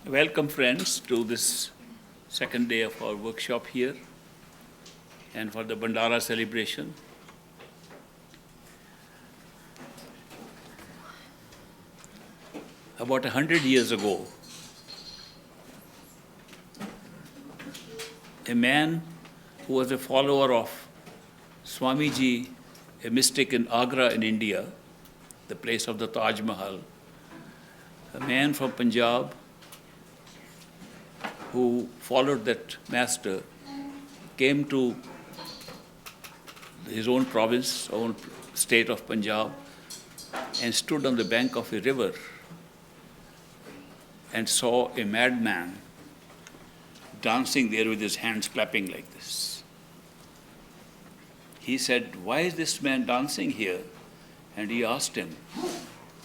Welcome, friends, to this second day of our workshop here and for the Bandara celebration. About 100 years ago, a man who was a follower of Swamiji, a mystic in Agra in India, the place of the Taj Mahal, a man from Punjab who followed that master, came to his own province, own state of Punjab, and stood on the bank of a river and saw a madman dancing there with his hands clapping like this. He said, "Why is this man dancing here?" And he asked him,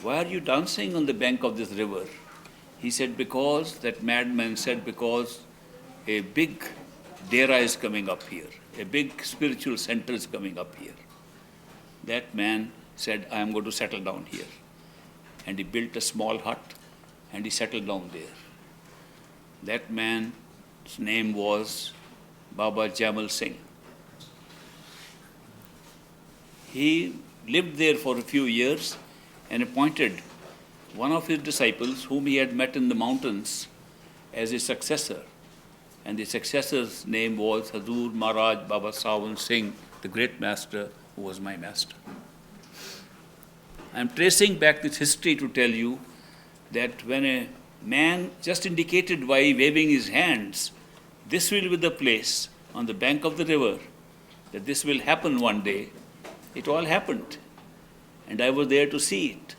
"Why are you dancing on the bank of this river?" He said, "Because," that madman said, "because a big dera is coming up here. A big spiritual center is coming up here." That man said, "I am going to settle down here." And he built a small hut and he settled down there. That man's name was Baba Jamal Singh. He lived there for a few years and appointed one of his disciples, whom he had met in the mountains, as his successor. And the successor's name was Hazur Maharaj Baba Sawan Singh, the great master who was my master. I am tracing back this history to tell you that when a man just indicated by waving his hands, "This will be the place on the bank of the river, that this will happen one day," it all happened. And I was there to see it.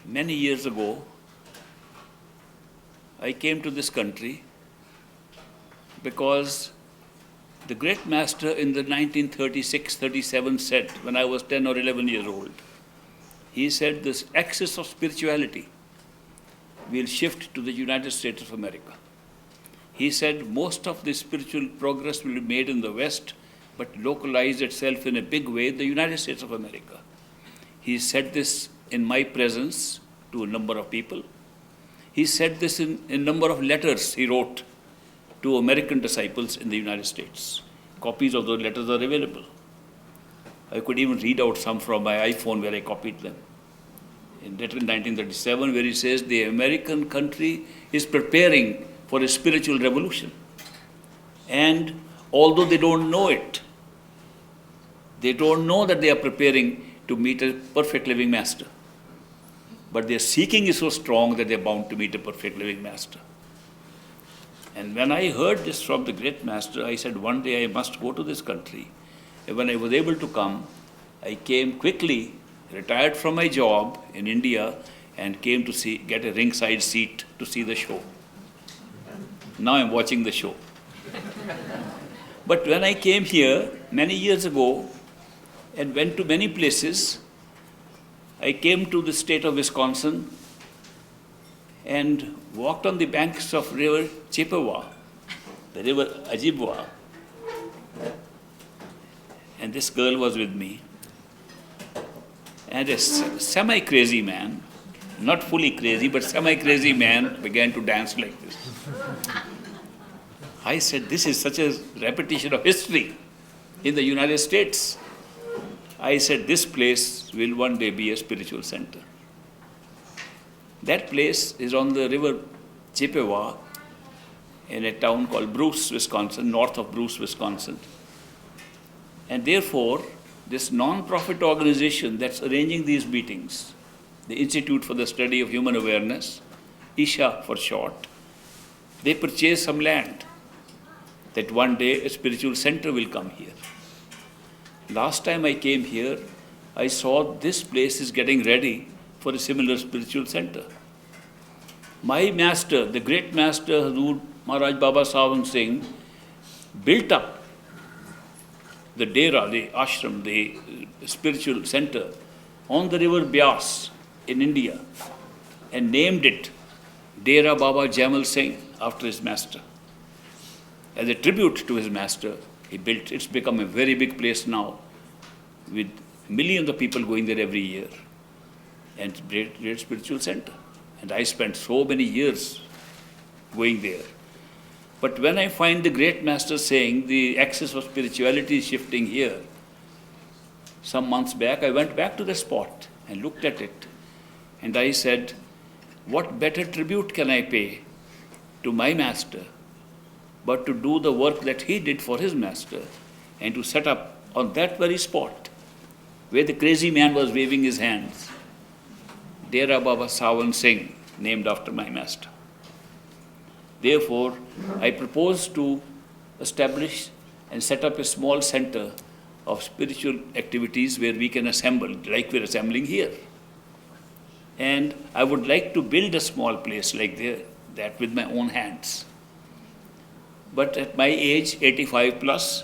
Many years ago, I came to this country because the great master in the 1936-37 said, when I was 10 or 11 years old, he said this axis of spirituality will shift to the United States of America. He said most of the spiritual progress will be made in the West, but localize itself in a big way in the United States of America. He said this in my presence to a number of people. He said this in a number of letters he wrote to American disciples in the United States. Copies of those letters are available. I could even read out some from my iPhone where I copied them. In letter in 1937, where he says, "The American country is preparing for a spiritual revolution. And although they don't know it, they don't know that they are preparing to meet a perfect living master. But their seeking is so strong that they're bound to meet a perfect living master." And when I heard this from the great master, I said, one day I must go to this country. And when I was able to come, I came quickly, retired from my job in India, and came to get a ringside seat to see the show. Now I'm watching the show. But when I came here many years ago and went to many places, I came to the state of Wisconsin and walked on the banks of river Chippewa, the river Ojibwa. And this girl was with me. And a semi-crazy man, not fully crazy, but semi-crazy man began to dance like this. I said, "This is such a repetition of history in the United States." I said, "This place will one day be a spiritual center." That place is on the river Chippewa in a town called Bruce, Wisconsin, north of Bruce, Wisconsin. And therefore, this non-profit organization that's arranging these meetings, the Institute for the Study of Human Awareness, ISHA for short, they purchased some land that one day a spiritual center will come here. Last time I came here, I saw this place is getting ready for a similar spiritual center. My master, the great master Hazur Maharaj Baba Sawan Singh, built up the dera, the ashram, the spiritual center on the river Byas in India and named it Dera Baba Jamal Singh after his master. As a tribute to his master, he built. It's become a very big place now with millions of people going there every year. and great spiritual center. And I spent so many years going there. But when I find the great master saying the axis of spirituality is shifting here, some months back I went back to the spot and looked at it. And I said, what better tribute can I pay to my master but to do the work that he did for his master and to set up on that very spot where the crazy man was waving his hands, Dera Baba Sawan Singh, named after my master. Therefore, I propose to establish and set up a small center of spiritual activities where we can assemble, like we're assembling here. And I would like to build a small place like that with my own hands. But at my age, 85 plus,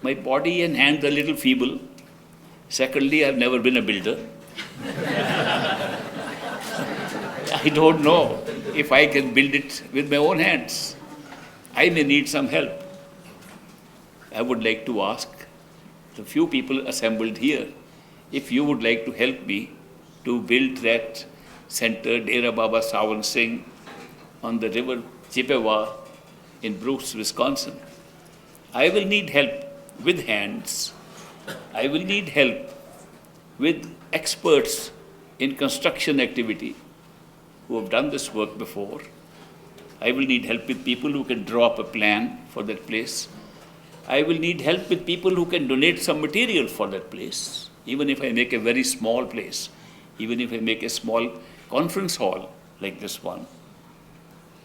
my body and hands are a little feeble. Secondly, I've never been a builder. I don't know if I can build it with my own hands. I may need some help. I would like to ask the few people assembled here if you would like to help me to build that center, Dera Baba Sawan Singh, on the river Chippewa in Bruce, Wisconsin. I will need help with hands. I will need help with experts in construction activity who have done this work before. I will need help with people who can draw up a plan for that place. I will need help with people who can donate some material for that place, even if I make a very small place, even if I make a small conference hall like this one,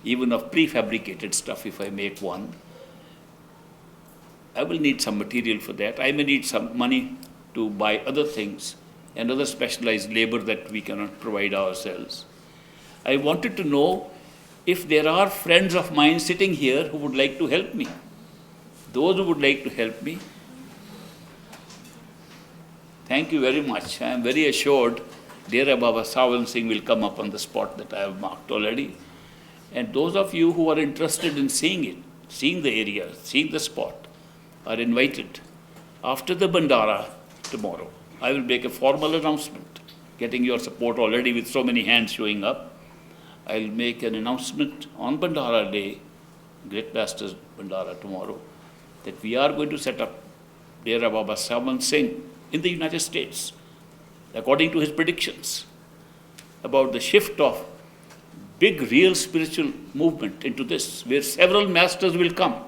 even of prefabricated stuff if I make one. I will need some material for that. I may need some money to buy other things and other specialized labor that we cannot provide ourselves. I wanted to know if there are friends of mine sitting here who would like to help me. Those who would like to help me, thank you very much. I am very assured Dera Baba Sawan Singh will come up on the spot that I have marked already. And those of you who are interested in seeing it, seeing the area, seeing the spot, are invited. After the Bandara tomorrow, I will make a formal announcement, getting your support already with so many hands showing up. I will make an announcement on Bandara Day, Great Master's Bandara tomorrow, that we are going to set up Dera Baba Sawan Singh in the United States, according to his predictions, about the shift of big real spiritual movement into this, where several masters will come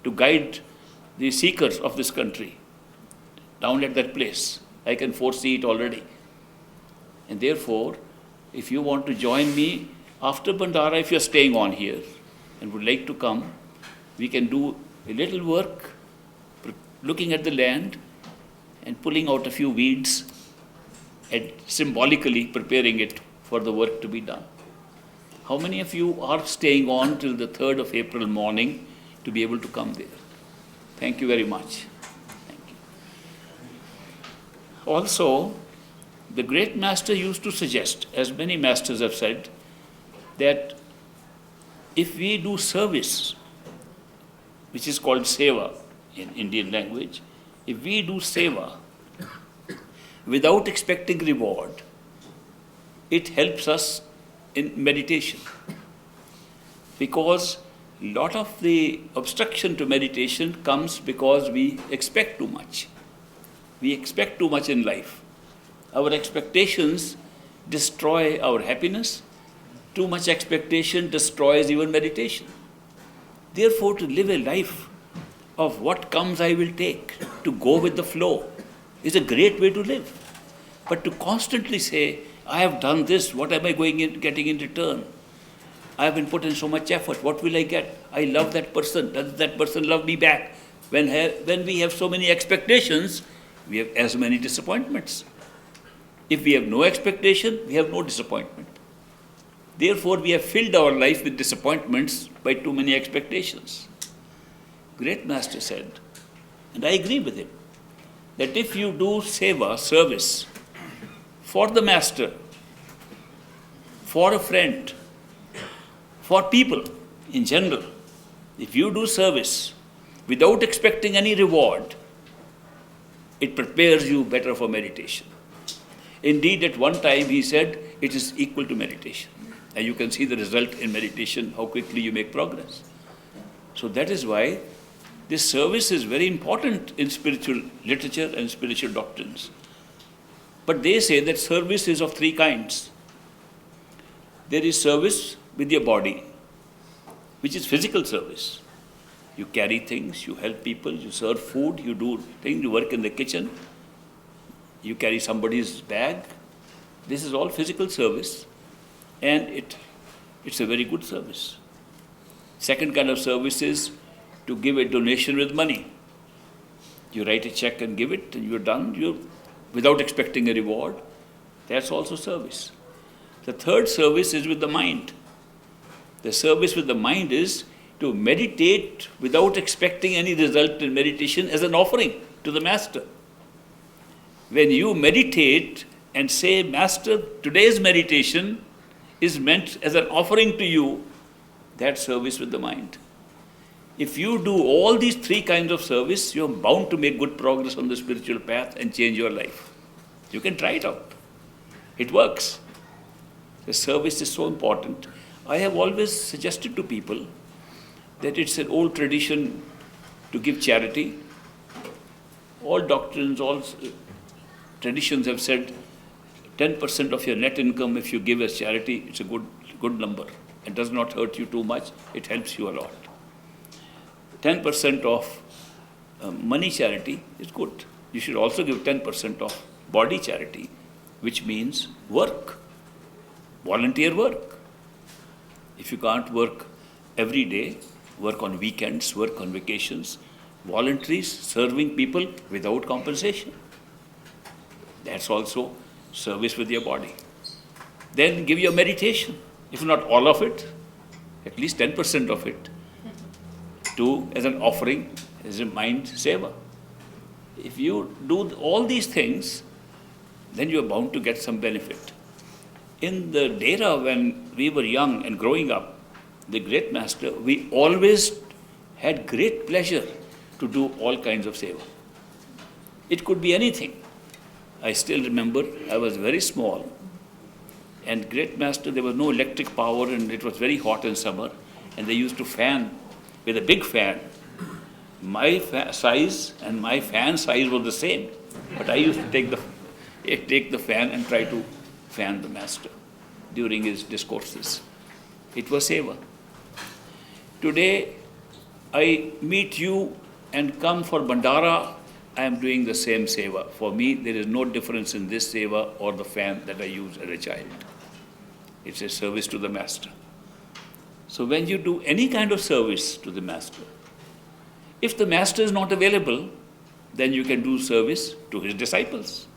to guide the seekers of this country down at that place. I can foresee it already. And therefore, if you want to join me after Bandara, if you're staying on here and would like to come, we can do a little work looking at the land and pulling out a few weeds and symbolically preparing it for the work to be done. How many of you are staying on till the 3rd of April morning to be able to come there? Thank you very much. Thank you. Also, the great master used to suggest, as many masters have said, that if we do service, which is called seva in Indian language, if we do seva without expecting reward, it helps us in meditation. Because a lot of the obstruction to meditation comes because we expect too much. We expect too much in life. Our expectations destroy our happiness. Too much expectation destroys even meditation. Therefore, to live a life of what comes I will take, to go with the flow, is a great way to live. But to constantly say, I have done this, what am I getting in return? I have been put in so much effort, what will I get? I love that person, does that person love me back? When we have so many expectations, we have as many disappointments. If we have no expectation, we have no disappointment. Therefore, we have filled our life with disappointments by too many expectations. Great Master said, and I agree with him, that if you do seva, service, for the Master, for a friend, for people in general, if you do service without expecting any reward, it prepares you better for meditation. Indeed, at one time he said it is equal to meditation. And you can see the result in meditation, how quickly you make progress. So that is why this service is very important in spiritual literature and spiritual doctrines. But they say that service is of three kinds. There is service with your body, which is physical service. You carry things, you help people, you serve food, you do things, you work in the kitchen, you carry somebody's bag. This is all physical service, and it's a very good service. Second kind of service is to give a donation with money. You write a check and give it, and you're done, without expecting a reward. That's also service. The third service is with the mind. The service with the mind is to meditate without expecting any result in meditation as an offering to the Master. When you meditate and say, Master, today's meditation is meant as an offering to you, that's service with the mind. If you do all these three kinds of service, you're bound to make good progress on the spiritual path and change your life. You can try it out. It works. The service is so important. I have always suggested to people that it's an old tradition to give charity. All doctrines, all traditions have said 10% of your net income, if you give as charity, it's a good number. It does not hurt you too much. It helps you a lot. 10% of money charity is good. You should also give 10% of body charity, which means work, volunteer work. If you can't work every day, work on weekends, work on vacations, voluntaries serving people without compensation. That's also service with your body. Then give your meditation, if not all of it, at least 10% of it, as an offering, as a mind seva. If you do all these things, then you are bound to get some benefit. In the Dera, when we were young and growing up, the great Master, we always had great pleasure to do all kinds of seva. It could be anything. I still remember I was very small, and great Master, there was no electric power, and it was very hot in summer, and they used to fan with a big fan. My size and my fan size was the same, but I used to take the fan and try to fan the Master during his discourses. It was seva. Today, I meet you and come for Bandara, I am doing the same seva. For me, there is no difference in this seva or the fan that I used as a child. It's a service to the Master. So when you do any kind of service to the Master, if the Master is not available, then you can do service to his disciples.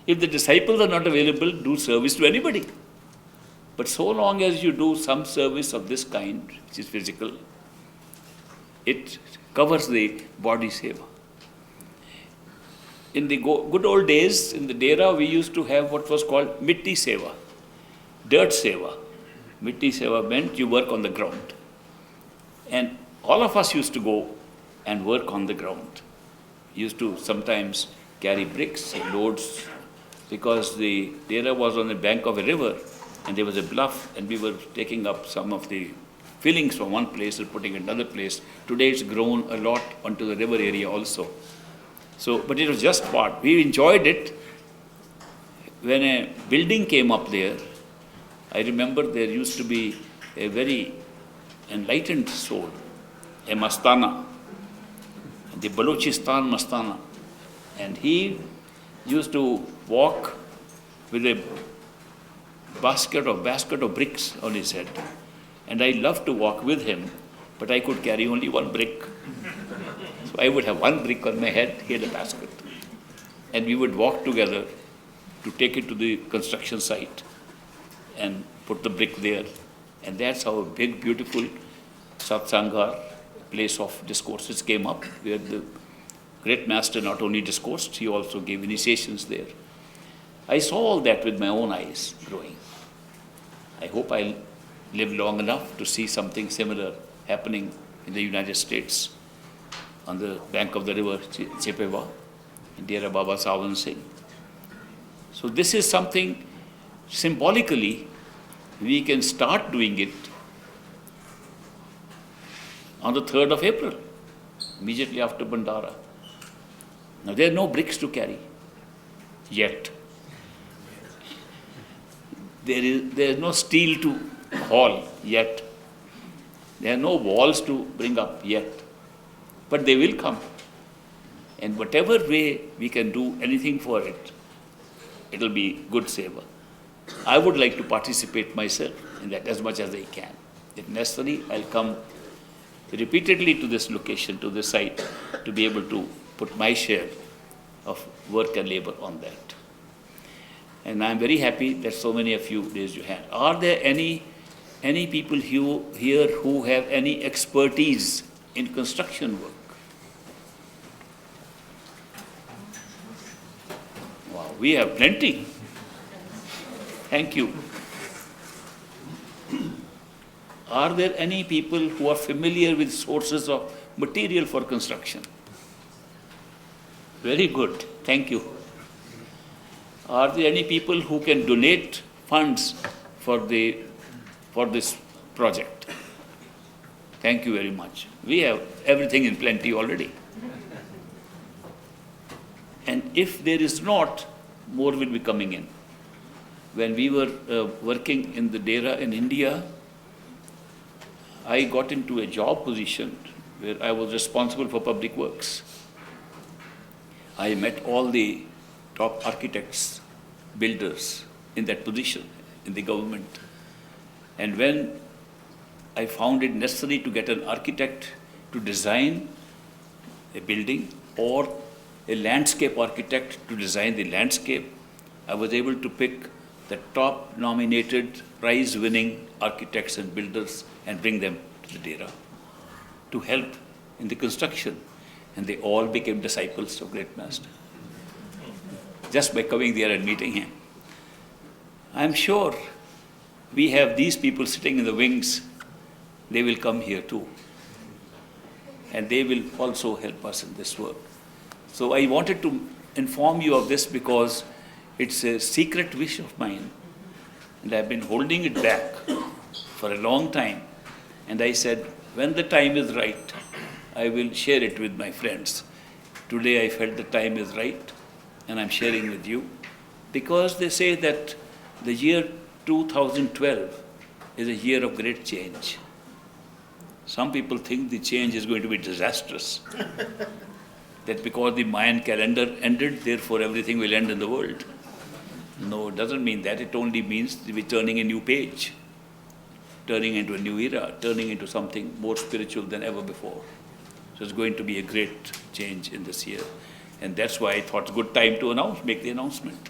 If the disciples are not available, do service to anybody. But so long as you do some service of this kind, which is physical, it covers the body seva. In the good old days, in the Dera, we used to have what was called mitti seva, dirt seva. Mitti seva meant you work on the ground. And all of us used to go and work on the ground. Used to sometimes carry bricks and loads, because the Dera was on the bank of a river, and there was a bluff, and we were taking up some of the fillings from one place and putting it in another place. Today it's grown a lot onto the river area also. So, but it was just part. We enjoyed it. When a building came up there, I remember there used to be a very enlightened soul, a Mastana, the Balochistan Mastana. And he used to walk with a basket of bricks on his head. And I loved to walk with him, but I could carry only one brick. So I would have one brick on my head, he had a basket. And we would walk together to take it to the construction site and put the brick there. And that's how a big, beautiful satsanga, place of discourses, came up, where the great Master not only discoursed, he also gave initiations there. I saw all that with my own eyes growing. I hope I'll live long enough to see something similar happening in the United States on the bank of the river Chepewa, in Dera Baba Sawan Singh. So this is something symbolically we can start doing it on the 3rd of April, immediately after Bandara. Now there are no bricks to carry yet. There is no steel to haul yet. There are no walls to bring up yet. But they will come. And whatever way we can do anything for it, it will be good savor. I would like to participate myself in that as much as I can. If necessary, I'll come repeatedly to this location, to this site, to be able to put my share of work and labor on that. And I'm very happy that so many of you raised your hand. Are there any people here who have any expertise in construction work? Wow, we have plenty. Thank you. Are there any people who are familiar with sources of material for construction? Very good. Thank you. Are there any people who can donate funds for this project? Thank you very much. We have everything in plenty already. And if there is not, more will be coming in. When we were working in the Dera in India, I got into a job position where I was responsible for public works. I met all the top architects, builders in that position in the government. And when I found it necessary to get an architect to design a building or a landscape architect to design the landscape, I was able to pick the top nominated prize-winning architects and builders and bring them to the Dera to help in the construction. And they all became disciples of Great Master, just by coming there and meeting him. I'm sure we have these people sitting in the wings. They will come here too. And they will also help us in this work. So I wanted to inform you of this because it's a secret wish of mine. And I've been holding it back for a long time. And I said, when the time is right, I will share it with my friends. Today I felt the time is right, and I'm sharing with you, because they say that the year 2012 is a year of great change. Some people think the change is going to be disastrous. That because the Mayan calendar ended, therefore everything will end in the world. No, it doesn't mean that. It only means we're turning a new page, turning into a new era, turning into something more spiritual than ever before. So it's going to be a great change in this year. And that's why I thought it's a good time to make the announcement.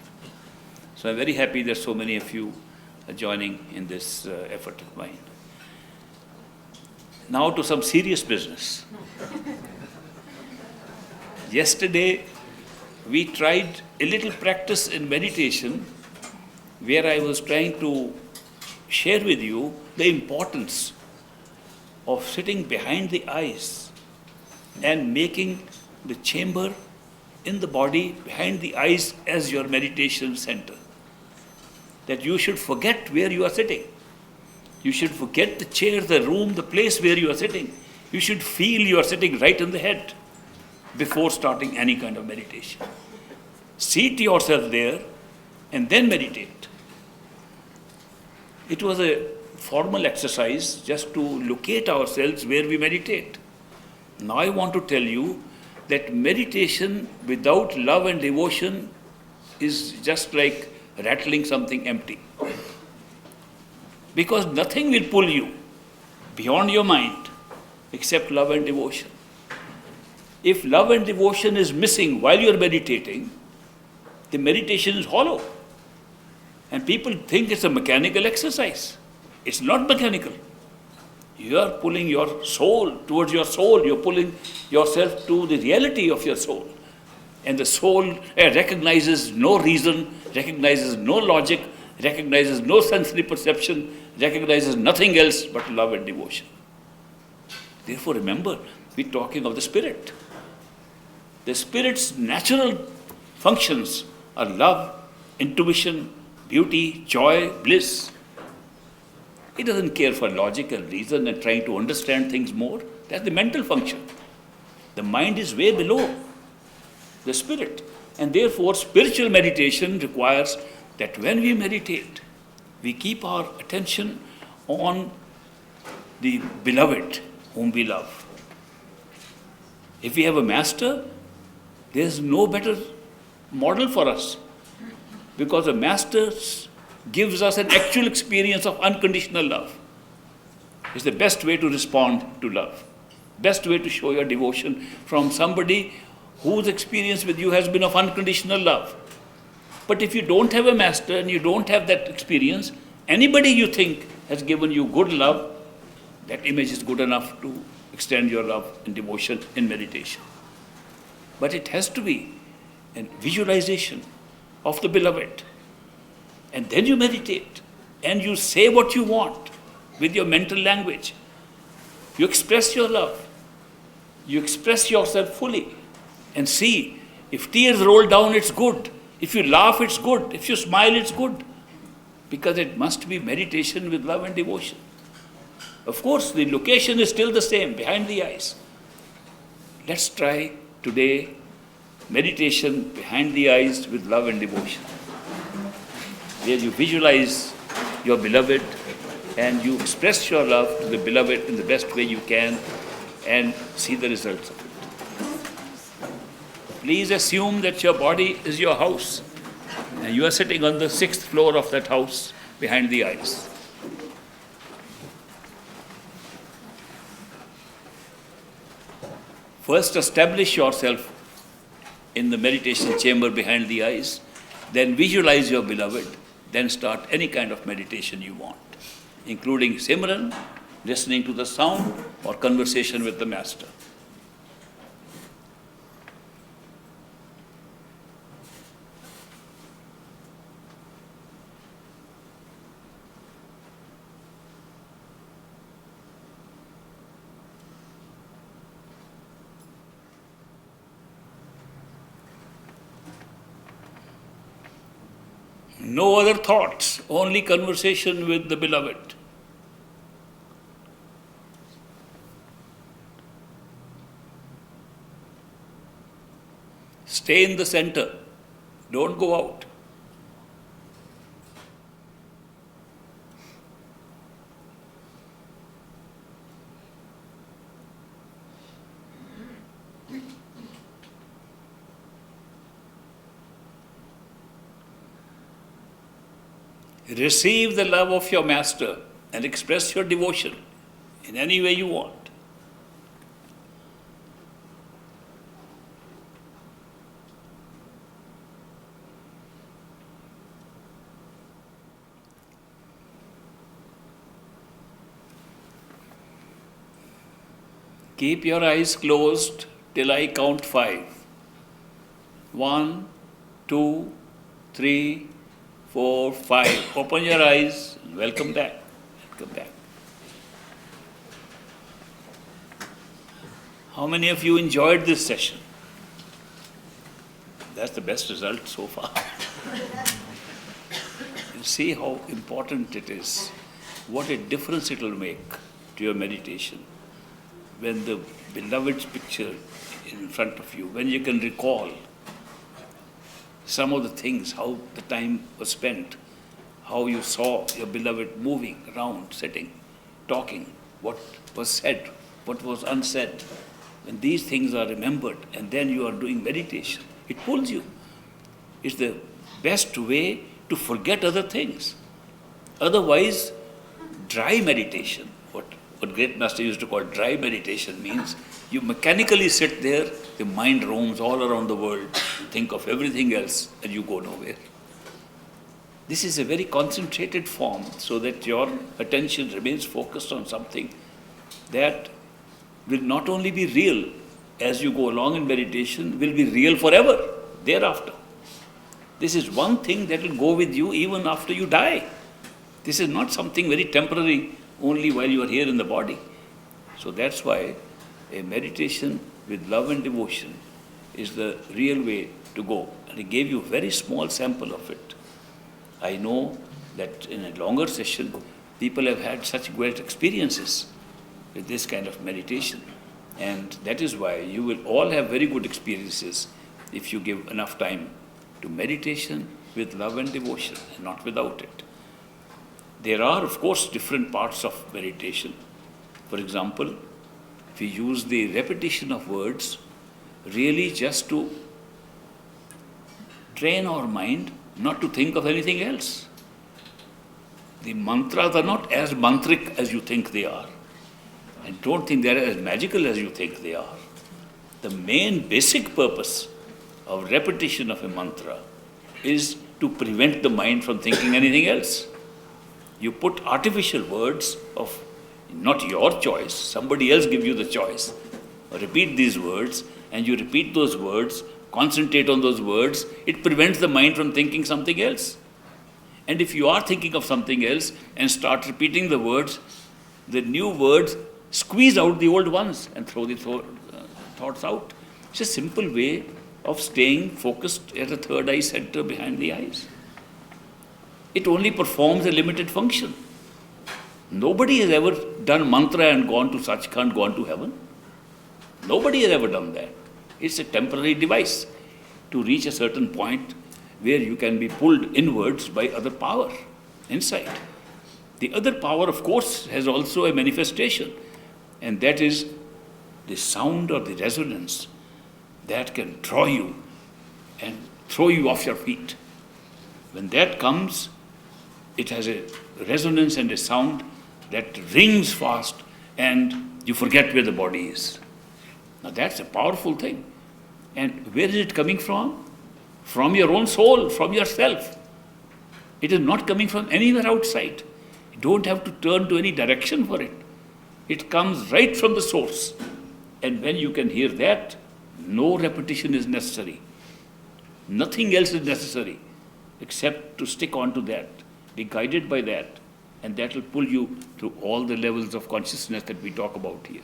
So I'm very happy that so many of you are joining in this effort of mine. Now to some serious business. Yesterday, we tried a little practice in meditation where I was trying to share with you the importance of sitting behind the eyes and making the chamber in the body behind the eyes as your meditation center. That you should forget where you are sitting. You should forget the chair, the room, the place where you are sitting. You should feel you are sitting right in the head before starting any kind of meditation. Seat yourself there and then meditate. It was a formal exercise just to locate ourselves where we meditate. Now I want to tell you that meditation without love and devotion is just like rattling something empty. Because nothing will pull you beyond your mind except love and devotion. If love and devotion is missing while you are meditating, the meditation is hollow. And people think it's a mechanical exercise. It's not mechanical. You are pulling your soul towards your soul. You're pulling yourself to the reality of your soul. And the soul recognizes no reason, recognizes no logic, recognizes no sensory perception, recognizes nothing else but love and devotion. Therefore, remember, we're talking of the spirit. The spirit's natural functions are love intuition, beauty, joy, bliss. He doesn't care for logic and reason and trying to understand things more. That's the mental function. The mind is way below the spirit. And therefore, spiritual meditation requires that when we meditate, we keep our attention on the beloved whom we love. If we have a master, there is no better model for us, because a master gives us an actual experience of unconditional love. It's the best way to respond to love, best way to show your devotion from somebody whose experience with you has been of unconditional love. But if you don't have a master and you don't have that experience, anybody you think has given you good love, that image is good enough to extend your love and devotion in meditation. But it has to be a visualization of the beloved. And then you meditate and you say what you want with your mental language. You express your love. You express yourself fully. And see, if tears roll down, it's good. If you laugh, it's good. If you smile, it's good. Because it must be meditation with love and devotion. Of course, the location is still the same, behind the eyes. Let's try today meditation behind the eyes with love and devotion, where you visualize your beloved and you express your love to the beloved in the best way you can and see the results of it. Please assume that your body is your house and you are sitting on the 6th floor of that house behind the eyes. First, establish yourself in the meditation chamber behind the eyes, then visualize your beloved, then start any kind of meditation you want, including Simran, listening to the sound, or conversation with the master. No other thoughts, only conversation with the beloved. Stay in the center, don't go out. Receive the love of your master and express your devotion in any way you want. Keep your eyes closed till I count 5. 1, 2, 3, 4, 5. Open your eyes and welcome back. Welcome back. How many of you enjoyed this session? That's the best result so far. You see how important it is, what a difference it will make to your meditation. When the beloved's picture in front of you, when you can recall some of the things, how the time was spent, how you saw your beloved moving around, sitting, talking, what was said, what was unsaid. When these things are remembered and then you are doing meditation, it pulls you. It's the best way to forget other things. Otherwise, dry meditation, what great master used to call dry meditation, means you mechanically sit there, the mind roams all around the world, think of everything else, and you go nowhere. This is a very concentrated form, so that your attention remains focused on something that will not only be real as you go along in meditation, will be real forever thereafter. This is one thing that will go with you even after you die. This is not something very temporary only while you are here in the body. So that's why a meditation with love and devotion is the real way to go. And I gave you a very small sample of it. I know that in a longer session, people have had such great experiences with this kind of meditation. And that is why you will all have very good experiences if you give enough time to meditation with love and devotion, and not without it. There are, of course, different parts of meditation. For example, if we use the repetition of words really just to train our mind not to think of anything else. The mantras are not as mantric as you think they are. And don't think they're as magical as you think they are. The main basic purpose of repetition of a mantra is to prevent the mind from thinking anything else. You put artificial words of not your choice, somebody else gives you the choice. Repeat these words, and you repeat those words, concentrate on those words, it prevents the mind from thinking something else. And if you are thinking of something else and start repeating the words, the new words squeeze out the old ones and throw the thoughts out. It's a simple way of staying focused at the third eye center behind the eyes. It only performs a limited function. Nobody has ever done mantra and gone to Sachkhand, gone to heaven. Nobody has ever done that. It's a temporary device to reach a certain point where you can be pulled inwards by other power inside. The other power, of course, has also a manifestation, and that is the sound or the resonance that can draw you and throw you off your feet. When that comes, it has a resonance and a sound that rings fast and you forget where the body is. Now that's a powerful thing. And where is it coming from? From your own soul, from yourself. It is not coming from anywhere outside. You don't have to turn to any direction for it. It comes right from the source. And when you can hear that, no repetition is necessary. Nothing else is necessary except to stick on to that, be guided by that, and that will pull you through all the levels of consciousness that we talk about here,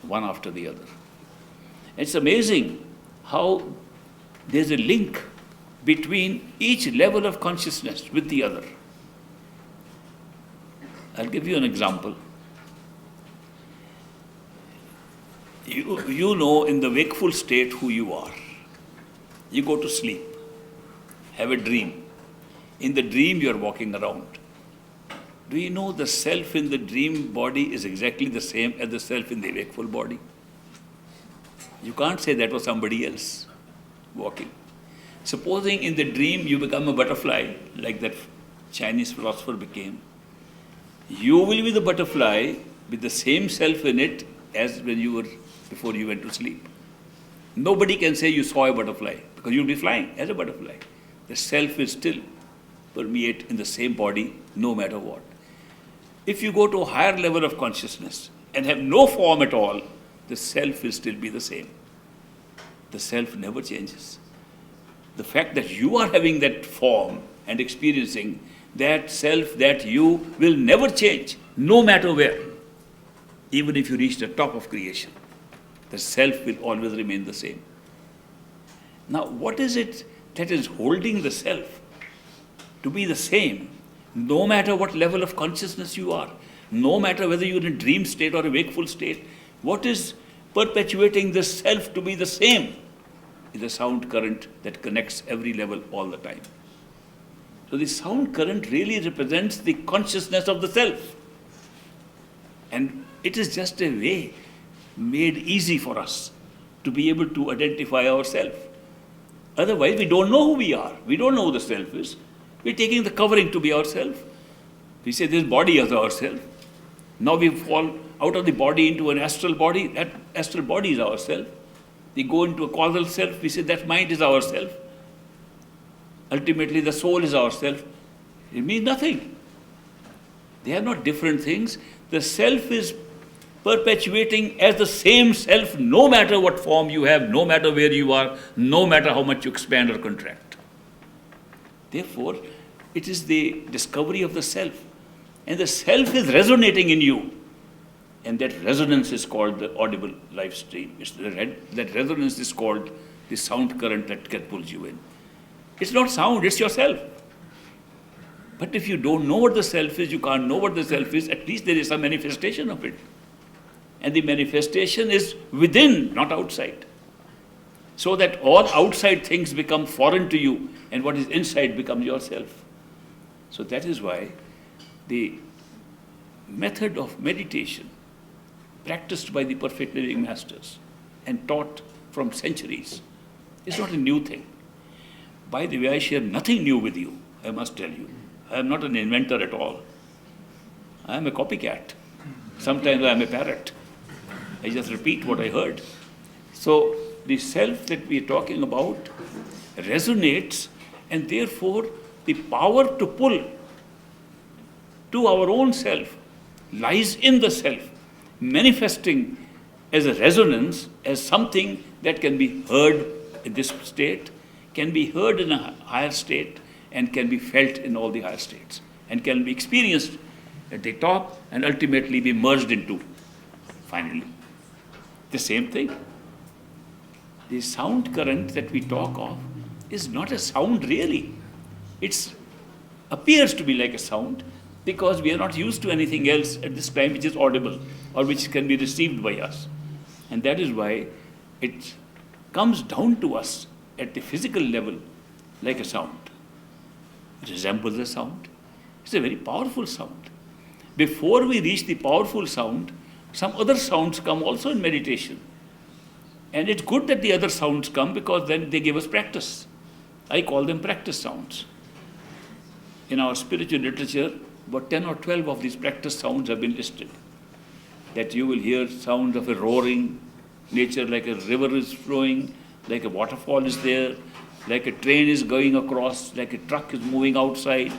one after the other. It's amazing how there's a link between each level of consciousness with the other. I'll give you an example. You know in the wakeful state who you are. You go to sleep, have a dream. In the dream you are walking around. Do you know the self in the dream body is exactly the same as the self in the wakeful body? You can't say that was somebody else walking. Supposing in the dream you become a butterfly, like that Chinese philosopher became, you will be the butterfly with the same self in it as when you were before you went to sleep. Nobody can say you saw a butterfly because you'll be flying as a butterfly. The self will still permeate in the same body no matter what. If you go to a higher level of consciousness and have no form at all, the self will still be the same. The self never changes. The fact that you are having that form and experiencing that self, that you, will never change, no matter where. Even if you reach the top of creation, the self will always remain the same. Now, what is it that is holding the self to be the same, no matter what level of consciousness you are, no matter whether you're in a dream state or a wakeful state? What is perpetuating the self to be the same is the sound current that connects every level all the time. So the sound current really represents the consciousness of the self. And it is just a way made easy for us to be able to identify ourselves. Otherwise, we don't know who we are. We don't know who the self is. We're taking the covering to be ourselves. We say this body is ourself. Now we fall out of the body into an astral body. That astral body is ourself. We go into a causal self. We say that mind is ourself. Ultimately, the soul is ourself. It means nothing. They are not different things. The self is perpetuating as the same self, no matter what form you have, no matter where you are, no matter how much you expand or contract. Therefore, it is the discovery of the self. And the self is resonating in you. And that resonance is called the audible life stream. That resonance is called the sound current that pulls you in. It's not sound, it's yourself. But if you don't know what the self is, you can't know what the self is, at least there is some manifestation of it. And the manifestation is within, not outside. So that all outside things become foreign to you, and what is inside becomes yourself. So that is why the method of meditation practiced by the perfect living masters and taught from centuries is not a new thing. By the way, I share nothing new with you, I must tell you. I am not an inventor at all. I am a copycat. Sometimes I am a parrot. I just repeat what I heard. So the self that we are talking about resonates, and therefore the power to pull to our own self lies in the self, manifesting as a resonance, as something that can be heard in this state, can be heard in a higher state, and can be felt in all the higher states, and can be experienced at the top and ultimately be merged into, finally. The same thing. The sound current that we talk of is not a sound really. It appears to be like a sound because we are not used to anything else at this time which is audible or which can be received by us. And that is why it comes down to us at the physical level like a sound. It resembles a sound. It's a very powerful sound. Before we reach the powerful sound, some other sounds come also in meditation. And it's good that the other sounds come because then they give us practice. I call them practice sounds. In our spiritual literature, about 10 or 12 of these practice sounds have been listed. That you will hear sounds of a roaring nature, like a river is flowing, like a waterfall is there, like a train is going across, like a truck is moving outside,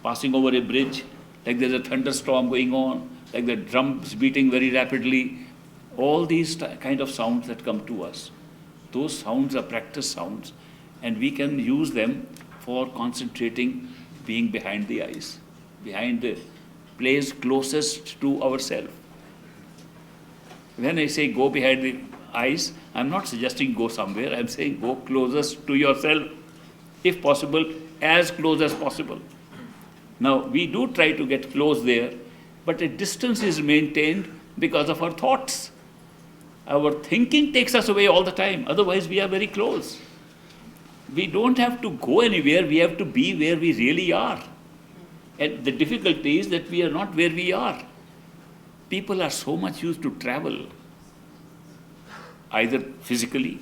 passing over a bridge, like there's a thunderstorm going on, like the drums beating very rapidly. All these kind of sounds that come to us, those sounds are practice sounds, and we can use them for concentrating, being behind the eyes, behind the place closest to ourselves. When I say go behind the eyes, I'm not suggesting go somewhere, I'm saying go closest to yourself, if possible, as close as possible. Now, we do try to get close there, but a distance is maintained because of our thoughts. Our thinking takes us away all the time, otherwise we are very close. We don't have to go anywhere, we have to be where we really are. And the difficulty is that we are not where we are. People are so much used to travel, either physically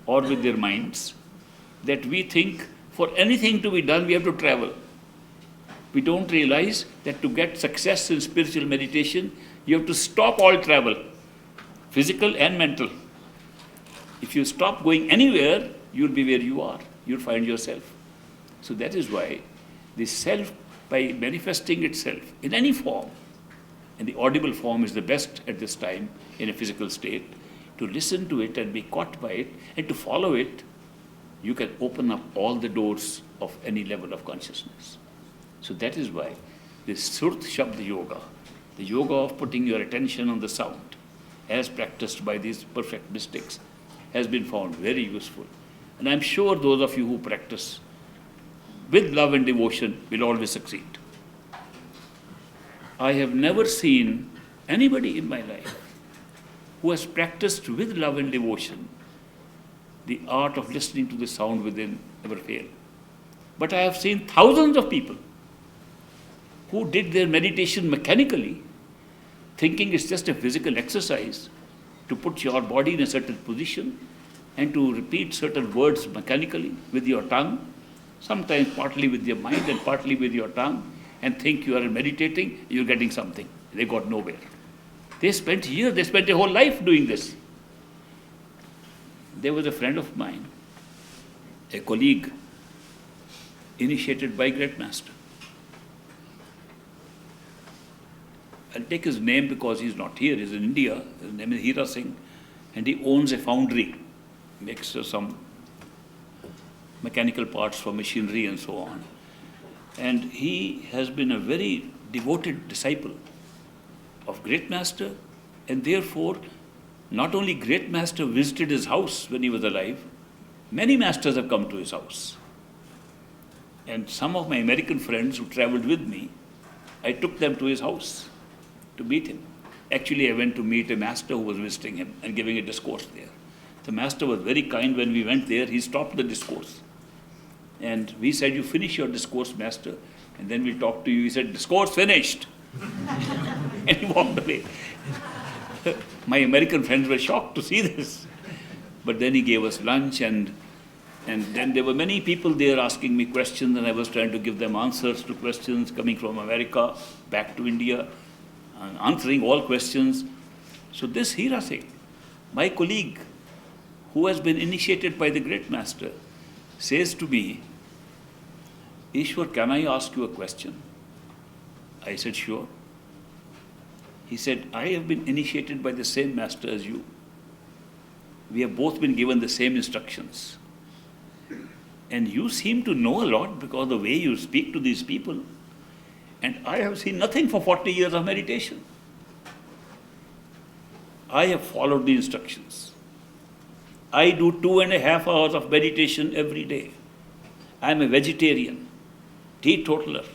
or with their minds, that we think for anything to be done, we have to travel. We don't realize that to get success in spiritual meditation, you have to stop all travel, physical and mental. If you stop going anywhere, you'll be where you are. You'll find yourself. So that is why the self, by manifesting itself in any form, and the audible form is the best at this time in a physical state, to listen to it and be caught by it and to follow it, you can open up all the doors of any level of consciousness. So that is why this Surt Shabd Yoga, the yoga of putting your attention on the sound, as practiced by these perfect mystics, has been found very useful. And I'm sure those of you who practice with love and devotion will always succeed. I have never seen anybody in my life who has practiced with love and devotion the art of listening to the sound within ever fail. But I have seen thousands of people who did their meditation mechanically, thinking it's just a physical exercise to put your body in a certain position and to repeat certain words mechanically with your tongue, sometimes partly with your mind and partly with your tongue, and think you are meditating, you're getting something. They got nowhere. They spent years, they spent a whole life doing this. There was a friend of mine, a colleague, initiated by great master. I'll take his name because he's not here, he's in India. His name is Hira Singh, and he owns a foundry, makes some mechanical parts for machinery and so on. And he has been a very devoted disciple of great master, and therefore not only great master visited his house when he was alive, many masters have come to his house. And some of my American friends who traveled with me, I took them to his house to meet him. Actually, I went to meet a master who was visiting him and giving a discourse there. The master was very kind. When we went there, he stopped the discourse. And we said, "You finish your discourse, master, and then we'll talk to you." He said, "Discourse finished." And he walked away. My American friends were shocked to see this. But then he gave us lunch, and then there were many people there asking me questions, and I was trying to give them answers to questions coming from America back to India, and answering all questions. So this Hira Singh, my colleague, who has been initiated by the great master, says to me, "Ishwar, can I ask you a question?" I said, "Sure." He said, "I have been initiated by the same master as you. We have both been given the same instructions. And you seem to know a lot because of the way you speak to these people. And I have seen nothing for 40 years of meditation. I have followed the instructions. I do 2.5 hours of meditation every day. I am a vegetarian, teetotaler,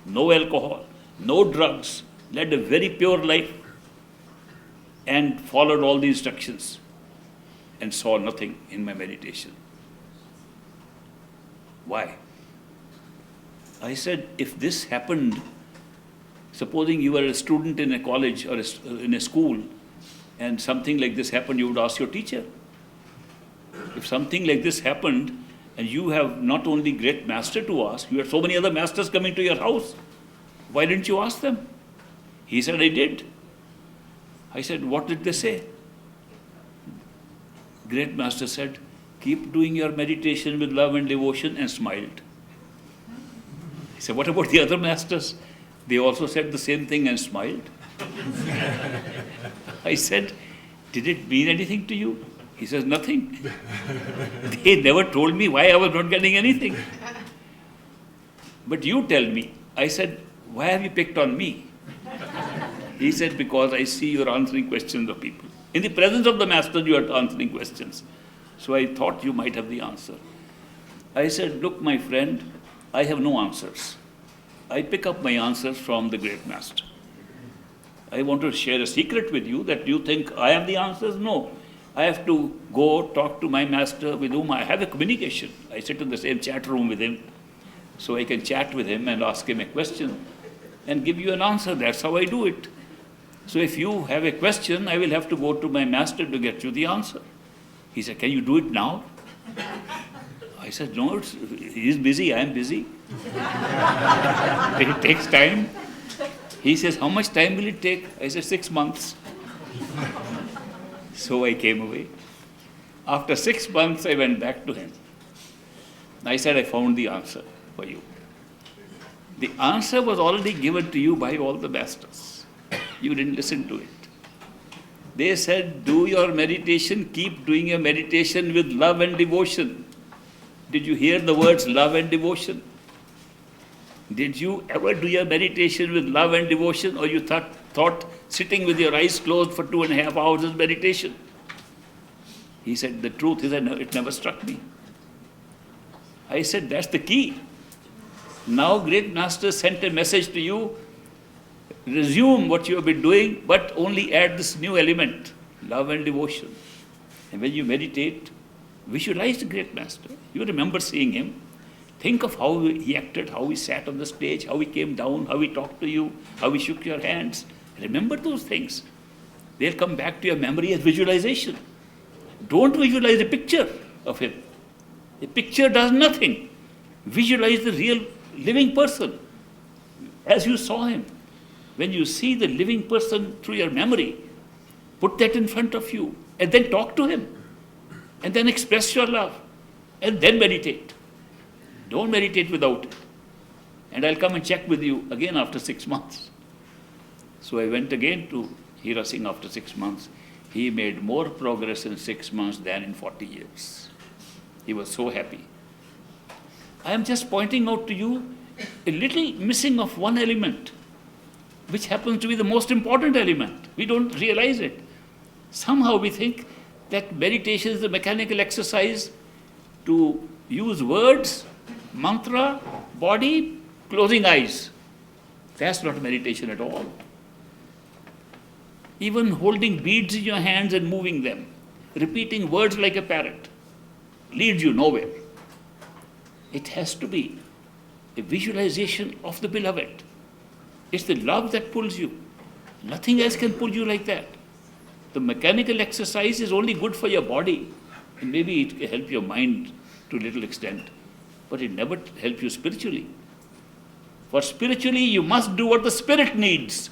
no alcohol, no drugs, led a very pure life, and followed all the instructions, and saw nothing in my meditation. Why?" I said, "If this happened, supposing you were a student in a college or in a school, and something like this happened, you would ask your teacher. If something like this happened, and you have not only great master to ask, you have so many other masters coming to your house, why didn't you ask them?" He said, "I did." I said, "What did they say?" Great master said, "Keep doing your meditation with love and devotion," and smiled. He said, "What about the other masters?" They also said the same thing and smiled. I said, "Did it mean anything to you?" He says, "Nothing." They never told me why I was not getting anything. "But you tell me." I said, "Why have you picked on me?" He said, "Because I see you are answering questions of people. In the presence of the master, you are answering questions. So I thought you might have the answer." I said, "Look, my friend, I have no answers. I pick up my answers from the great master. I want to share a secret with you that you think I have the answers. No. I have to go talk to my master with whom I have a communication. I sit in the same chat room with him, so I can chat with him and ask him a question and give you an answer. That's how I do it. So if you have a question, I will have to go to my master to get you the answer." He said, "Can you do it now?" I said, "No, he's busy, I am busy." It takes time. He says, "How much time will it take?" I said, 6 months. So I came away. After 6 months, I went back to him. I said, "I found the answer for you." The answer was already given to you by all the masters. You didn't listen to it. They said, "Do your meditation, keep doing your meditation with love and devotion." Did you hear the words love and devotion? Did you ever do your meditation with love and devotion, or you thought sitting with your eyes closed for 2.5 hours is meditation? He said, "The truth is, it never struck me." I said, "That's the key. Now great master sent a message to you. Resume what you have been doing, but only add this new element, love and devotion. And when you meditate, visualize the great master. You remember seeing him. Think of how he acted, how he sat on the stage, how he came down, how he talked to you, how he shook your hands. Remember those things. They'll come back to your memory as visualization. Don't visualize a picture of him. A picture does nothing. Visualize the real living person as you saw him. When you see the living person through your memory, put that in front of you and then talk to him and then express your love and then meditate. Don't meditate without it. And I'll come and check with you again after 6 months. So I went again to Hira Singh after 6 months. He made more progress in 6 months than in 40 years. He was so happy. I am just pointing out to you a little missing of one element, which happens to be the most important element. We don't realize it. Somehow we think that meditation is a mechanical exercise to use words, mantra, body, closing eyes. That's not meditation at all. Even holding beads in your hands and moving them, repeating words like a parrot, leads you nowhere. It has to be a visualization of the beloved. It's the love that pulls you. Nothing else can pull you like that. The mechanical exercise is only good for your body, and maybe it can help your mind to a little extent, but it never helps you spiritually. For spiritually, you must do what the spirit needs.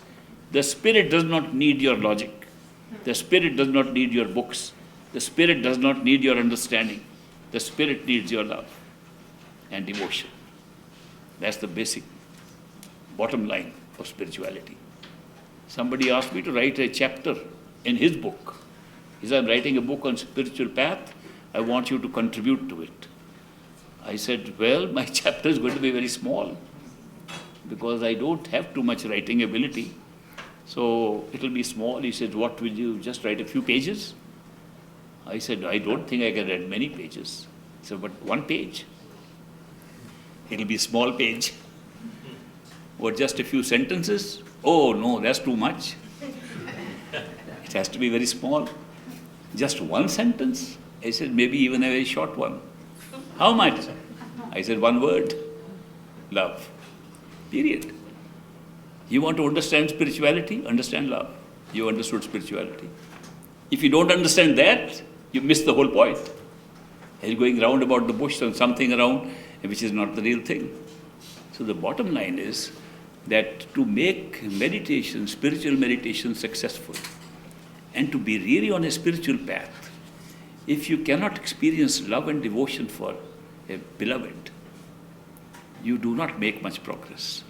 The spirit does not need your logic. The spirit does not need your books. The spirit does not need your understanding. The spirit needs your love and devotion. That's the basic bottom line of spirituality. Somebody asked me to write a chapter in his book. He said, I'm writing a book on spiritual path. I want you to contribute to it. I said, well, my chapter is going to be very small because I don't have too much writing ability. So it will be small. He said, what will you just write a few pages? I said, I don't think I can write many pages. He said, but one page. It'll be a small page. Or just a few sentences. Oh no, that's too much. It has to be very small. Just one sentence. I said, maybe even a very short one. How much? I said, one word. Love. Period. You want to understand spirituality? Understand love. You understood spirituality. If you don't understand that, you miss the whole point. You're going round about the bush and something around which is not the real thing. So the bottom line is that to make meditation, spiritual meditation successful, and to be really on a spiritual path, if you cannot experience love and devotion for a beloved, you do not make much progress.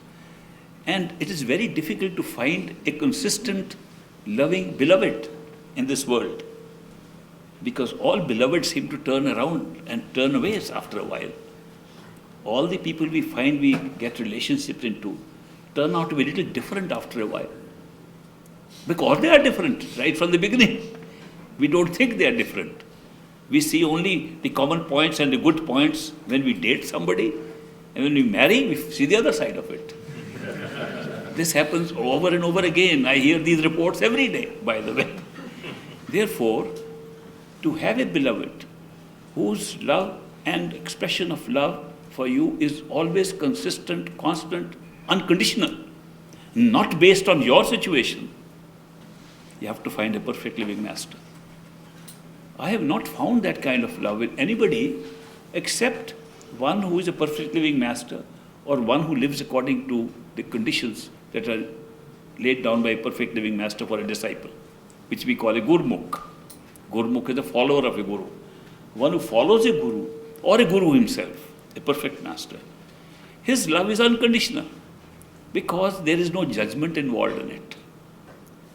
And it is very difficult to find a consistent, loving beloved in this world, because all beloveds seem to turn around and turn away after a while. All the people we find we get relationships into turn out to be a little different after a while. Because they are different right from the beginning. We don't think they are different. We see only the common points and the good points when we date somebody, and when we marry, we see the other side of it. This happens over and over again. I hear these reports every day, by the way. Therefore, to have a beloved whose love and expression of love for you is always consistent, constant, unconditional, not based on your situation, you have to find a perfect living master. I have not found that kind of love in anybody except one who is a perfect living master, or one who lives according to the conditions that are laid down by a perfect living master for a disciple, which we call a gurmukh. Gurmukh is a follower of a guru. One who follows a guru, or a guru himself, a perfect master. His love is unconditional because there is no judgment involved in it.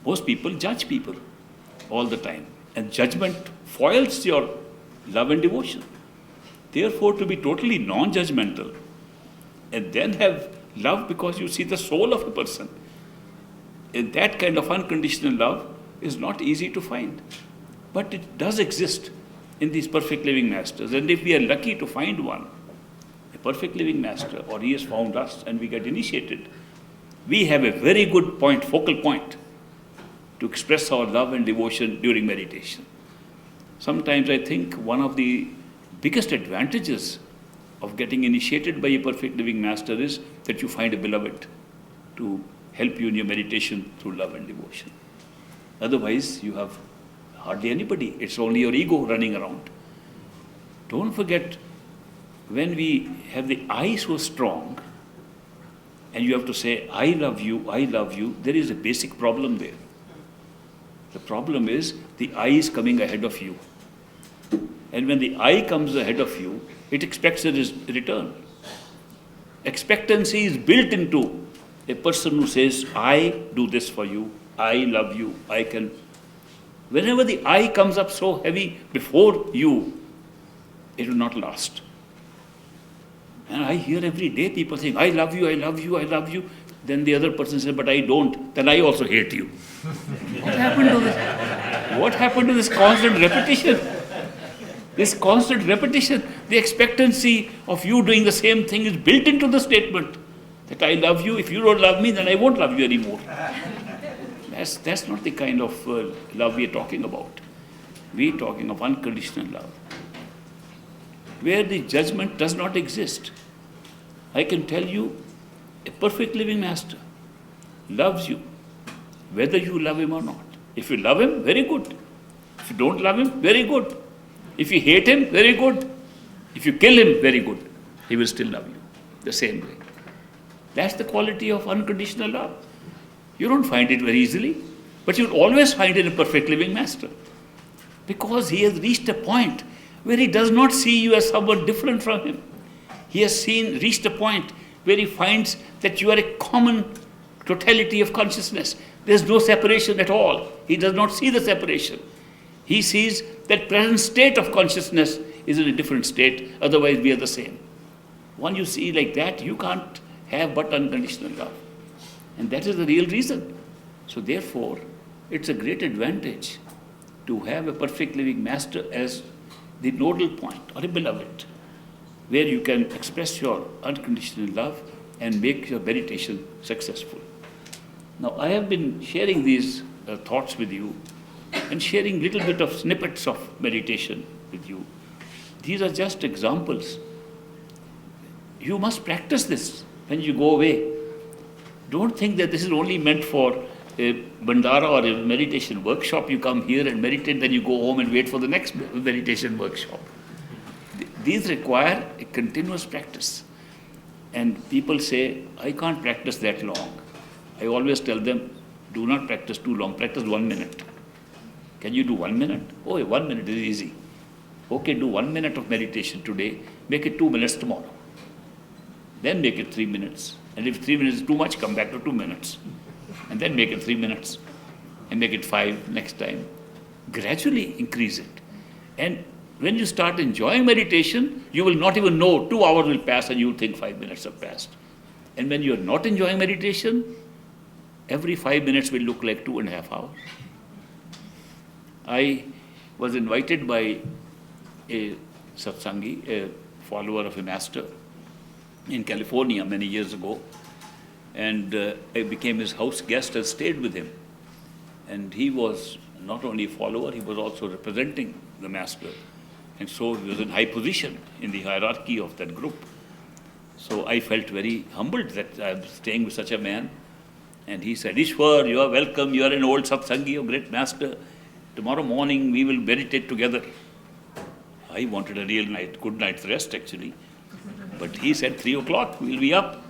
Most people judge people all the time, and judgment foils your love and devotion. Therefore, to be totally non-judgmental and then have love because you see the soul of a person, and that kind of unconditional love is not easy to find. But it does exist in these perfect living masters. And if we are lucky to find one, a perfect living master, or he has found us and we get initiated, we have a very good point, focal point, to express our love and devotion during meditation. Sometimes I think one of the biggest advantages of getting initiated by a perfect living master is that you find a beloved to help you in your meditation through love and devotion. Otherwise, you have hardly anybody. It's only your ego running around. Don't forget, when we have the I so strong, and you have to say, I love you, there is a basic problem there. The problem is the I is coming ahead of you. And when the I comes ahead of you, it expects a return. Expectancy is built into a person who says, I do this for you, I love you, I can. Whenever the I comes up so heavy before you, it will not last. And I hear every day people saying, I love you, I love you, I love you. Then the other person says, but I don't. Then I also hate you. What happened to this? What happened to this constant repetition? This constant repetition, the expectancy of you doing the same thing is built into the statement that I love you. If you don't love me, then I won't love you anymore. That's not the kind of love we are talking about. We are talking of unconditional love, where the judgment does not exist. I can tell you, a perfect living master loves you, whether you love him or not. If you love him, very good. If you don't love him, very good. If you hate him, very good. If you kill him, very good. He will still love you the same way. That's the quality of unconditional love. You don't find it very easily, but you'll always find it in a perfect living master. Because he has reached a point where he does not see you as someone different from him. He has reached a point where he finds that you are a common totality of consciousness. There's no separation at all. He does not see the separation. He sees that present state of consciousness is in a different state, otherwise we are the same. When you see like that, you can't have but unconditional love. And that is the real reason. So therefore, it's a great advantage to have a perfect living master as the nodal point or a beloved, where you can express your unconditional love and make your meditation successful. Now, I have been sharing these thoughts with you and sharing little bit of snippets of meditation with you. These are just examples. You must practice this when you go away. Don't think that this is only meant for a bandara or a meditation workshop. You come here and meditate, then you go home and wait for the next meditation workshop. These require a continuous practice. And people say, I can't practice that long. I always tell them, do not practice too long, practice 1 minute. Can you do 1 minute? Oh, 1 minute is easy. Okay, do 1 minute of meditation today, make it 2 minutes tomorrow. Then make it 3 minutes. And if 3 minutes is too much, come back to 2 minutes. And then make it 3 minutes. And make it 5 next time. Gradually increase it. And when you start enjoying meditation, you will not even know 2 hours will pass and you will think 5 minutes have passed. And when you are not enjoying meditation, every 5 minutes will look like 2.5 hours. I was invited by a satsangi, a follower of a master in California many years ago, and I became his house guest and stayed with him. And he was not only a follower, he was also representing the master. And so he was in high position in the hierarchy of that group. So I felt very humbled that I was staying with such a man. And he said, Ishwar, you are welcome, you are an old satsangi, a great master. Tomorrow morning we will meditate together. I wanted a real good night's rest actually. But he said 3 o'clock, we will be up.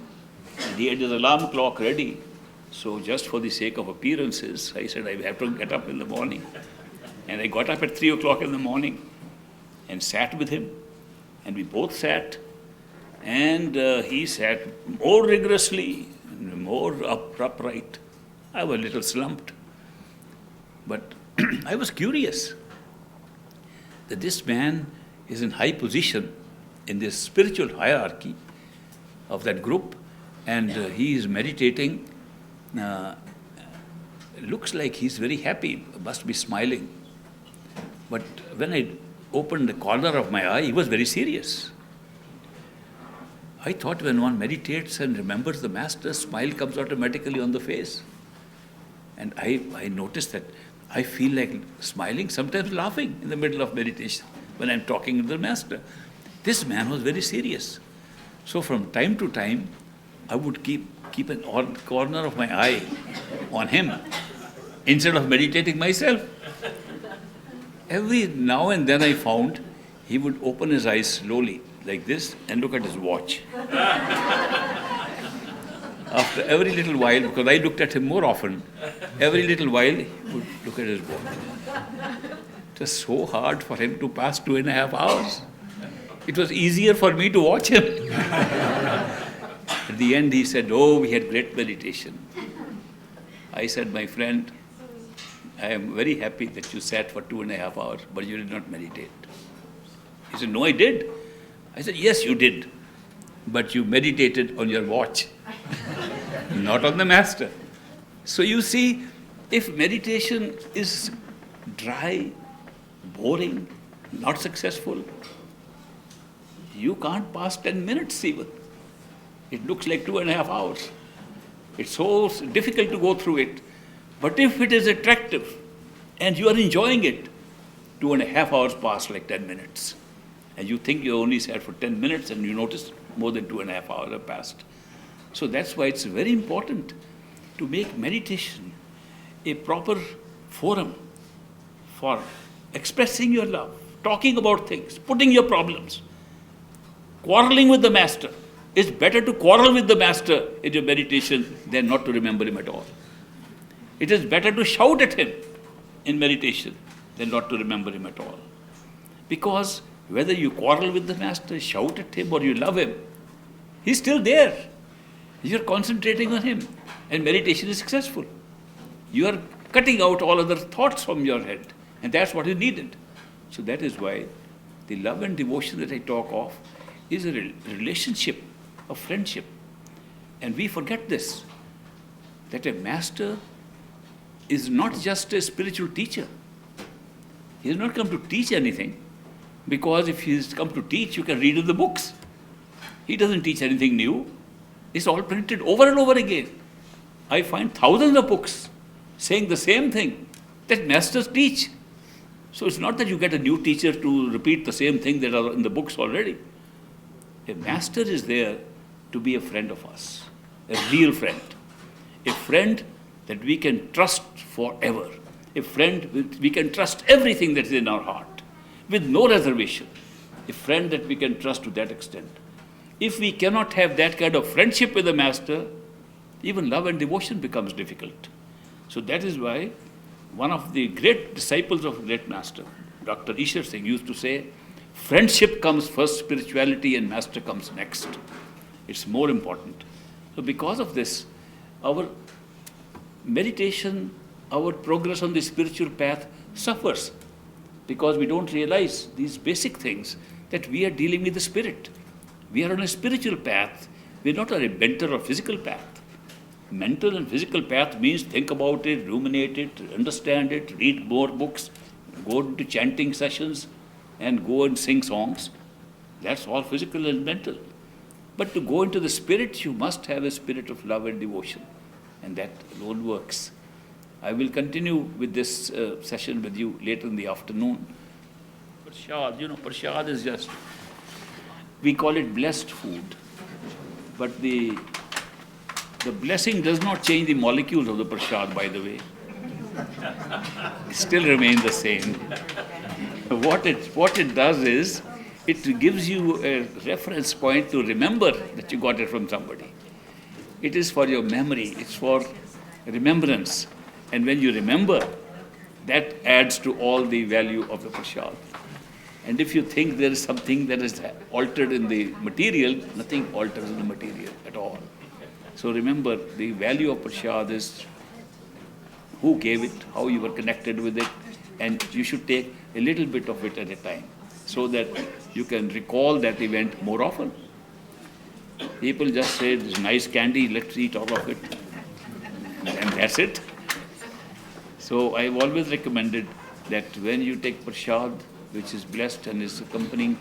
And he had his alarm clock ready. So just for the sake of appearances, I said I have to get up in the morning. And I got up at 3 o'clock in the morning and sat with him. And we both sat. And he sat more rigorously, more upright. I was a little slumped. But I was curious that this man is in high position in this spiritual hierarchy of that group, and he is meditating. Looks like he's very happy, must be smiling. But when I opened the corner of my eye, he was very serious. I thought when one meditates and remembers the master, smile comes automatically on the face. And I noticed that I feel like smiling, sometimes laughing in the middle of meditation when I'm talking to the master. This man was very serious. So from time to time, I would keep an corner of my eye on him instead of meditating myself. Every now and then I found he would open his eyes slowly like this and look at his watch. After every little while, because I looked at him more often, every little while he would look at his watch. It was so hard for him to pass 2.5 hours. It was easier for me to watch him. At the end he said, oh, we had great meditation. I said, my friend, I am very happy that you sat for 2.5 hours, but you did not meditate. He said, no, I did. I said, yes, you did. But you meditated on your watch, not on the master. So you see, if meditation is dry, boring, not successful. You can't pass 10 minutes even. It looks like 2.5 hours. It's so difficult to go through it. But if it is attractive and you are enjoying it, 2.5 hours pass like 10 minutes. And you think you only sat for 10 minutes and you notice more than 2.5 hours have passed. So that's why it's very important to make meditation a proper forum for expressing your love, talking about things, putting your problems, quarreling with the master. It's better to quarrel with the master in your meditation than not to remember him at all. It is better to shout at him in meditation than not to remember him at all. Because whether you quarrel with the master, shout at him, or you love him, he's still there. You're concentrating on him, and meditation is successful. You are cutting out all other thoughts from your head, and that's what is needed. So that is why the love and devotion that I talk of is a relationship of friendship. And we forget this, that a master is not just a spiritual teacher. He has not come to teach anything, because if he has come to teach, you can read in the books. He doesn't teach anything new. It's all printed over and over again. I find thousands of books saying the same thing that masters teach. So it's not that you get a new teacher to repeat the same thing that are in the books already. A master is there to be a friend of us, a real friend, a friend that we can trust forever, a friend we can trust everything that is in our heart, with no reservation, a friend that we can trust to that extent. If we cannot have that kind of friendship with the master, even love and devotion becomes difficult. So that is why one of the great disciples of the great master, Dr. Ishwar Singh, used to say, friendship comes first, spirituality and master comes next. It's more important. So because of this, our meditation, our progress on the spiritual path suffers, because we don't realize these basic things, that we are dealing with the spirit. We are on a spiritual path. We are not on a mental or physical path. Mental and physical path means think about it, ruminate it, understand it, read more books, go into chanting sessions, and go and sing songs. That's all physical and mental. But to go into the spirit, you must have a spirit of love and devotion. And that alone works. I will continue with this session with you later in the afternoon. Prasad, prasad is just, we call it blessed food. But the blessing does not change the molecules of the prasad, by the way. It still remains the same. What it does is, it gives you a reference point to remember that you got it from somebody. It is for your memory, it's for remembrance. And when you remember, that adds to all the value of the prasad. And if you think there is something that is altered in the material, nothing alters in the material at all. So remember, the value of prasad is who gave it, how you were connected with it, and you should take a little bit of it at a time, so that you can recall that event more often. People just say, it's nice candy, let's eat all of it, and that's it. So I've always recommended that when you take prasad, which is blessed and is accompanying,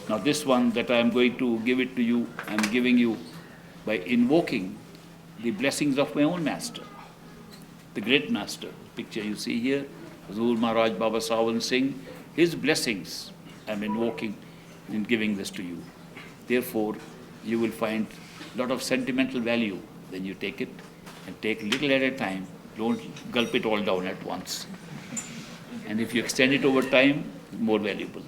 now this one that I'm going to give it to you, I'm giving you by invoking the blessings of my own master, the great master. Picture you see here, Hazur Maharaj Baba Sawan Singh, his blessings I'm invoking in giving this to you. Therefore, you will find a lot of sentimental value when you take it, and take little at a time. Don't gulp it all down at once. And if you extend it over time, more valuable.